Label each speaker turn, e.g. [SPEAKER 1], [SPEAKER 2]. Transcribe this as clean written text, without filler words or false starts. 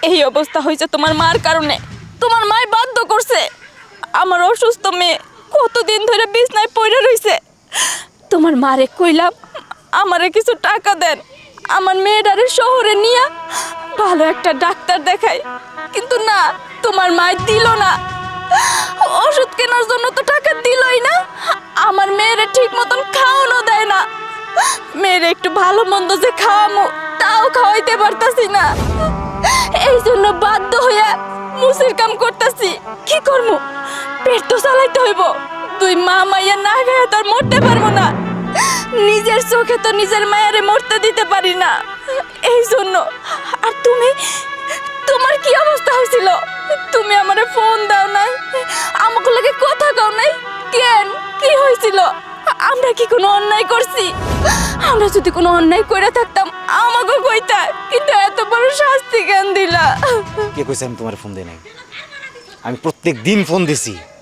[SPEAKER 1] এই অবস্থা হয়েছে তোমার মার কারণে। তোমার মাই বাধ্য করছে। আমার অসুস্থ মেয়ে কতদিন ধরে বিছনায় পড়ে রইছে। তোমার মারে কইলাম আমারে কিছু টাকা দেন, আমার মেয়েটারে শহরে নিয়ে ভালো একটা ডাক্তার দেখাই, কিন্তু না, তোমার মায় দিল না। ওষুধ কেনার জন্য তো টাকা দিলই না, আমার মেয়েরে ঠিক মতন খাওয়ানো দেয় না। মেয়েরে একটু ভালো মন্দ যে খাওয়ামো তাও খাওয়াইতে পারতাছি না। এই জন্য বাধ্য হইয়া মুসির কাম করতেছি। কি করবো, পেট তো চালাইতে হইব। তুই মা মাইয়া না খাইয়া তার মরতে পারবো না। নিজের চোখে তো নিজের মায়ারে মরতে দিতে পারি না। এই জন্য। আর তুমি, তোমার কি অবস্থা হয়েছিল? তুমি আমারে ফোন দাও নাই, আমাকে লাগে কথা কও নাই কেন? কি হয়েছিল? আমরা কি কোনো অন্যায় করছি? আমরা যদি কোনো অন্যায় করে থাকতাম আমাকে কইতা, কিন্তু এত বড় শাস্তি কেন দিলা?
[SPEAKER 2] কে কইছে আমি তোমার ফোন দেই নাই? আমি প্রত্যেক দিন ফোন দিছি।